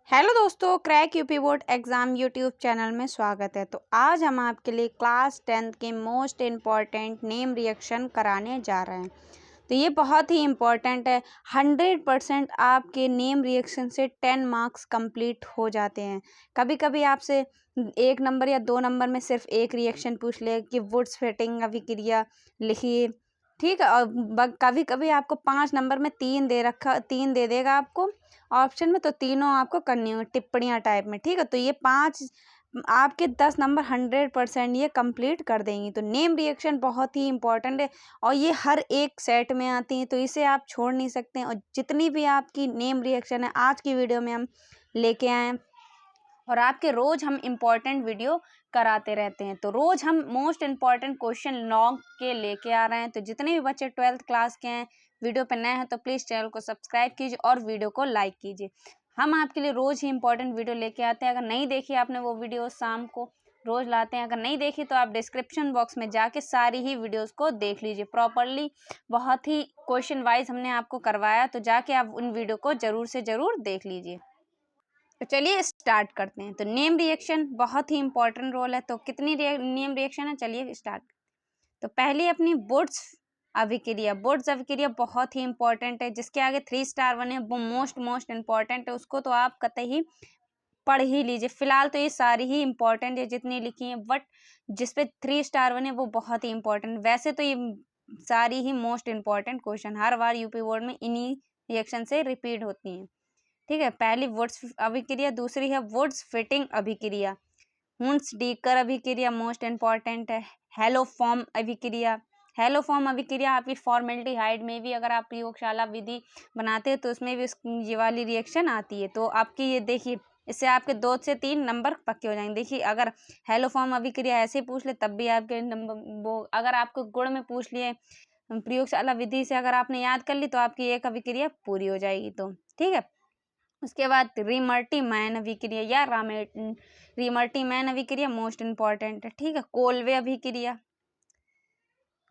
Hello दोस्तों, crack UP board exam YouTube channel में स्वागत है। तो आज हम आपके लिए क्लास 10th के मोस्ट इम्पॉर्टेंट नेम रिएक्शन कराने जा रहे हैं। तो ये बहुत ही इम्पॉर्टेंट है। 100% आपके नेम रिएक्शन से 10 मार्क्स कंप्लीट हो जाते हैं। कभी कभी आपसे 1 नंबर या 2 नंबर में सिर्फ एक रिएक्शन पूछ ले कि वुड्स फिटिंग अभिक्रिया लिखिए, ठीक है। और कभी कभी आपको 5 नंबर में 3 दे देगा आपको ऑप्शन में, तो तीनों आपको करनी होगी टिप्पणियाँ टाइप में, ठीक है। तो ये 5 आपके 10 नंबर 100% ये कंप्लीट कर देंगी। तो नेम रिएक्शन बहुत ही इंपॉर्टेंट है और ये हर एक सेट में आती हैं, तो इसे आप छोड़ नहीं सकते हैं। और जितनी भी आपकी नेम रिएक्शन है आज की वीडियो में हम लेके आए हैं और आपके रोज़ हम इम्पॉर्टेंट वीडियो कराते रहते हैं। तो रोज़ हम मोस्ट इम्पॉर्टेंट क्वेश्चन लॉन्ग के लेके आ रहे हैं। तो जितने भी बच्चे 12th क्लास के हैं, वीडियो पर नए हैं, तो प्लीज़ चैनल को सब्सक्राइब कीजिए और वीडियो को लाइक कीजिए। हम आपके लिए रोज़ ही इंपॉर्टेंट वीडियो लेके आते हैं। अगर नहीं देखी आपने वो वीडियो, शाम को रोज़ लाते हैं। अगर नहीं देखी तो आप डिस्क्रिप्शन बॉक्स में जाके सारी ही वीडियोस को देख लीजिए प्रॉपरली। बहुत ही क्वेश्चन वाइज हमने आपको करवाया, तो जाके आप उन वीडियो को ज़रूर से ज़रूर देख लीजिए। तो चलिए स्टार्ट करते हैं। तो नेम रिएक्शन बहुत ही इंपॉर्टेंट रोल है। तो कितनी नेम रिएक्शन है, चलिए स्टार्ट। तो पहली अपनी बुड्स अभिक्रिया। बुड्स अभिक्रिया बहुत ही इंपॉर्टेंट है। जिसके आगे 3 स्टार बने वो मोस्ट इंपॉर्टेंट है, उसको तो आप कतई पढ़ ही लीजिए। फिलहाल तो ये सारी ही इंपॉर्टेंट है जितनी लिखी हैं, बट जिसपे 3 स्टार बने वो बहुत ही इंपॉर्टेंट। वैसे तो ये सारी ही मोस्ट इंपॉर्टेंट क्वेश्चन हर बार यूपी बोर्ड में इन्हीं रिएक्शन से रिपीट होती हैं, ठीक है। पहली वुड्स अभिक्रिया, दूसरी है वुड्स फिटिंग अभिक्रिया। हुंस डीकर अभिक्रिया मोस्ट इंपॉर्टेंट है। हेलो फॉर्म अभिक्रिया। हेलो फॉर्म अभिक्रिया आपकी फॉर्मेल्डिहाइड में भी अगर आप प्रयोगशाला विधि बनाते हैं तो उसमें भी ये वाली रिएक्शन आती है। तो आपकी ये देखिए, इससे आपके 2 से 3 नंबर पक्के हो जाएंगे। देखिए, अगर हेलो फॉर्म अभिक्रिया ऐसे पूछ ले तब भी आपके नंबर, वो अगर आपको गुण में पूछ लिए प्रयोगशाला विधि से अगर आपने याद कर ली तो आपकी एक अभिक्रिया पूरी हो जाएगी। तो ठीक है। उसके बाद रिमर्टीमैन अभिक्रिया या रिमर्टीमैन अभिक्रिया मोस्ट इंपॉर्टेंट है, ठीक है। कोलवे अभिक्रिया।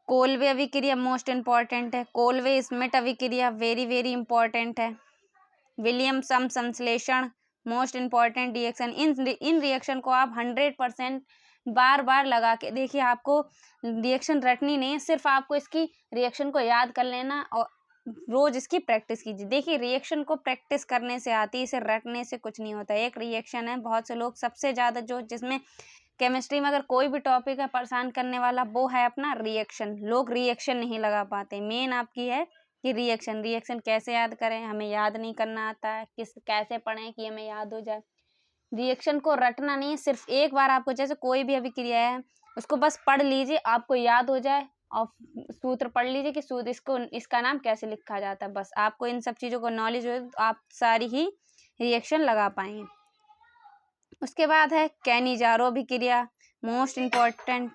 कोलवे अभिक्रिया मोस्ट इंपॉर्टेंट है। कोलवे स्मिट अभिक्रिया वेरी इंपॉर्टेंट है। विलियम सम संश्लेषण मोस्ट इंपॉर्टेंट रिएक्शन। इन रिएक्शन को आप 100% बार बार लगा के देखिए। आपको रिएक्शन रटनी नहीं है, सिर्फ आपको इसकी रिएक्शन को याद कर लेना और रोज इसकी प्रैक्टिस कीजिए। देखिए, रिएक्शन को प्रैक्टिस करने से आती है, इसे रटने से कुछ नहीं होता। एक रिएक्शन है, बहुत से लोग सबसे ज़्यादा जो जिसमें केमिस्ट्री में अगर कोई भी टॉपिक है परेशान करने वाला, वो है अपना रिएक्शन। लोग रिएक्शन नहीं लगा पाते। मेन आपकी है कि रिएक्शन कैसे याद करें, हमें याद नहीं करना आता है, कैसे पढ़ें कि हमें याद हो जाए। रिएक्शन को रटना नहीं है, सिर्फ एक बार आपको जैसे कोई भी अभिक्रिया है उसको बस पढ़ लीजिए, आपको याद हो जाए और सूत्र पढ़ लीजिए कि सूत्र इसका नाम कैसे लिखा जाता है। बस आपको इन सब चीज़ों को नॉलेज हो तो आप सारी ही रिएक्शन लगा पाएंगे। उसके बाद है कैनिजारो अभिक्रिया मोस्ट इम्पॉर्टेंट,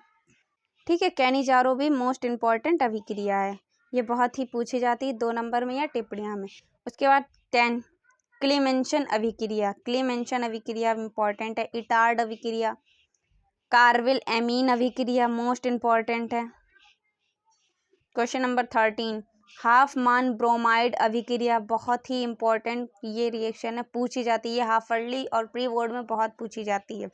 ठीक है। कैनिजारो भी मोस्ट इम्पॉर्टेंट अभिक्रिया है। ये बहुत ही पूछी जाती है 2 नंबर में या टिप्पणियाँ में। उसके बाद 10 क्लीमेंशन अभिक्रिया। क्लीमेंशन अभिक्रिया इंपॉर्टेंट है। इटार्ड अभिक्रिया। कार्विल एमीन अभिक्रिया मोस्ट इम्पॉर्टेंट है। क्वेश्चन नंबर 13 हाफमान ब्रोमाइड अभिक्रिया बहुत ही इंपॉर्टेंट ये रिएक्शन है, पूछी जाती है हाफर्ली और प्री बोर्ड में बहुत पूछी जाती है।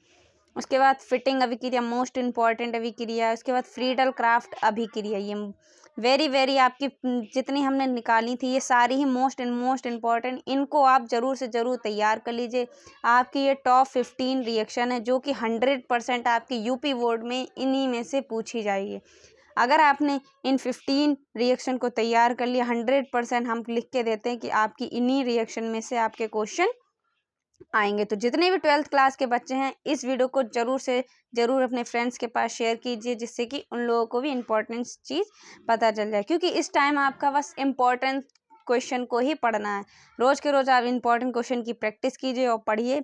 उसके बाद फिटिंग अभिक्रिया मोस्ट इम्पॉर्टेंट अभिक्रिया। उसके बाद फ्रीडल क्राफ्ट अभिक्रिया, ये वेरी आपकी जितनी हमने निकाली थी ये सारी ही मोस्ट इम्पॉर्टेंट। इनको आप ज़रूर से ज़रूर तैयार कर लीजिए। आपकी ये टॉप 15 रिएक्शन है जो कि 100% आपकी यूपी बोर्ड में इन्हीं में से पूछी जाएगी। अगर आपने इन 15 रिएक्शन को तैयार कर लिया, 100% हम लिख के देते हैं कि आपकी इन्हीं रिएक्शन में से आपके क्वेश्चन आएंगे। तो जितने भी 12th क्लास के बच्चे हैं इस वीडियो को ज़रूर से ज़रूर अपने फ्रेंड्स के पास शेयर कीजिए, जिससे कि उन लोगों को भी इम्पोर्टेंट चीज़ पता चल जाए। क्योंकि इस टाइम आपका बस इम्पोर्टेंट क्वेश्चन को ही पढ़ना है। रोज़ के रोज़ आप इम्पोर्टेंट क्वेश्चन की प्रैक्टिस कीजिए और पढ़िए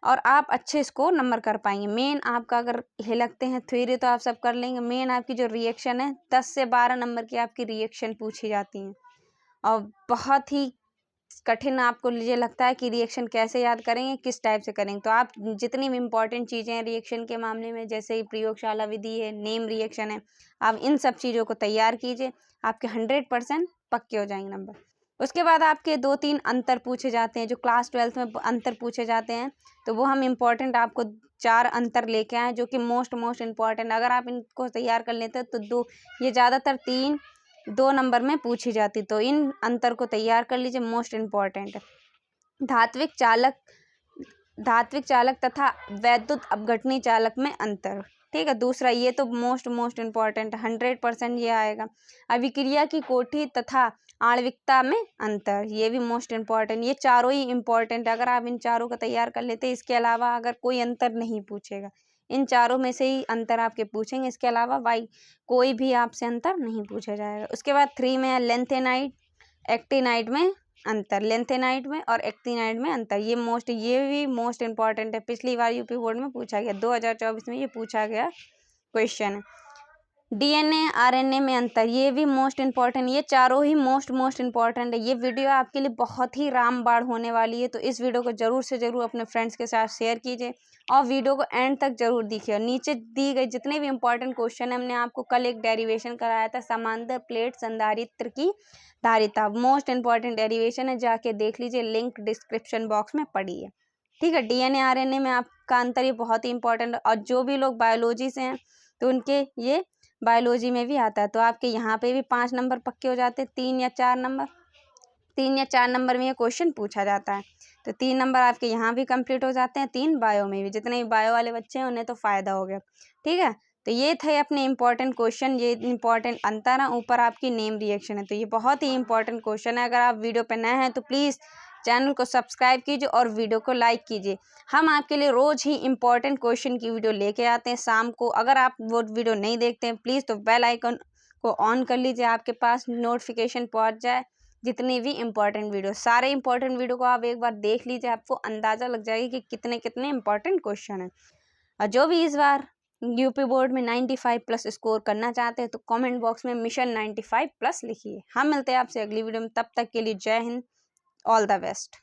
और आप अच्छे स्कोर नंबर कर पाएंगे। मेन आपका अगर हिलकते हैं थ्योरी तो आप सब कर लेंगे। मेन आपकी जो रिएक्शन है 10 से 12 नंबर की आपकी रिएक्शन पूछी जाती हैं और बहुत ही कठिन आपको मुझे लगता है कि रिएक्शन कैसे याद करेंगे, किस टाइप से करेंगे। तो आप जितनी भी इम्पोर्टेंट चीज़ें हैं रिएक्शन के मामले में, जैसे ही प्रयोगशाला विधि है, नेम रिएक्शन है, आप इन सब चीज़ों को तैयार कीजिए, आपके 100% पक्के हो जाएंगे नंबर। उसके बाद आपके 2-3 अंतर पूछे जाते हैं, जो क्लास 12th में अंतर पूछे जाते हैं, तो वो हम इम्पोर्टेंट आपको 4 अंतर लेके आए जो कि मोस्ट इम्पॉर्टेंट, अगर आप इनको तैयार कर लेते तो ये ज़्यादातर 2 नंबर में पूछी जाती, तो इन अंतर को तैयार कर लीजिए, मोस्ट इम्पॉर्टेंट है। धात्विक चालक तथा वैद्युत अपघटनी चालक में अंतर, ठीक है। दूसरा, ये तो मोस्ट इम्पॉर्टेंट 100% ये आएगा। अभिक्रिया की कोटि तथा आणविकता में अंतर, ये भी मोस्ट इम्पॉर्टेंट, ये चारों ही इम्पॉर्टेंट, अगर आप इन चारों को तैयार कर लेते, इसके अलावा अगर कोई अंतर नहीं पूछेगा, इन चारों में से ही अंतर आपके पूछेंगे, इसके अलावा कोई भी आपसे अंतर नहीं पूछा जाएगा। उसके बाद 3 में है लेंथेनाइट एक्टिनाइट में अंतर, लेंथेनाइट में और एक्टिनाइट में अंतर, ये भी मोस्ट इम्पॉर्टेंट है, पिछली बार यूपी बोर्ड में पूछा गया, 2024 में ये पूछा गया क्वेश्चन है। डीएनए आरएनए में अंतर, ये भी मोस्ट इम्पॉर्टेंट, ये चारों ही मोस्ट इम्पॉर्टेंट है। ये वीडियो आपके लिए बहुत ही रामबाण होने वाली है, तो इस वीडियो को जरूर से जरूर अपने फ्रेंड्स के साथ शेयर कीजिए और वीडियो को एंड तक जरूर देखिए। नीचे दी गई जितने भी इंपॉर्टेंट क्वेश्चन है, हमने आपको कल एक डेरिवेशन कराया था, समांतर प्लेट संधारित्र की धारिता, मोस्ट इम्पॉर्टेंट डेरिवेशन है, जाके देख लीजिए, लिंक डिस्क्रिप्शन बॉक्स में पड़ी है, ठीक है। डीएनए आरएनए में आपका अंतर ये बहुत ही इंपॉर्टेंट है, और जो भी लोग बायोलॉजी से हैं तो उनके ये बायोलॉजी में भी आता है, तो आपके यहाँ पे भी 5 नंबर पक्के हो जाते हैं, 3 या 4 नंबर में ये क्वेश्चन पूछा जाता है, तो 3 नंबर आपके यहाँ भी कंप्लीट हो जाते हैं, 3 बायो में भी, जितने भी बायो वाले बच्चे हैं उन्हें तो फ़ायदा हो गया, ठीक है। तो ये थे अपने इंपॉर्टेंट क्वेश्चन, ये इंपॉर्टेंट अंतर है, ऊपर आपकी नेम रिएक्शन है, तो ये बहुत ही इंपॉर्टेंट क्वेश्चन है। अगर आप वीडियो पे नए हैं तो प्लीज़ चैनल को सब्सक्राइब कीजिए और वीडियो को लाइक कीजिए। हम आपके लिए रोज़ ही इंपॉर्टेंट क्वेश्चन की वीडियो लेके आते हैं शाम को। अगर आप वो वीडियो नहीं देखते हैं प्लीज़ तो बेल आइकन को ऑन कर लीजिए, आपके पास नोटिफिकेशन पहुंच जाए जितनी भी इंपॉर्टेंट वीडियो, सारे इंपॉर्टेंट वीडियो को आप एक बार देख लीजिए, आपको अंदाज़ा लग जाएगा कि कितने कितने इंपॉर्टेंट क्वेश्चन हैं। और जो भी इस बार यूपी बोर्ड में 95+ स्कोर करना चाहते हैं तो कमेंट बॉक्स में मिशन 95+ लिखिए। हम मिलते हैं आपसे अगली वीडियो में, तब तक के लिए जय हिंद, ऑल द बेस्ट।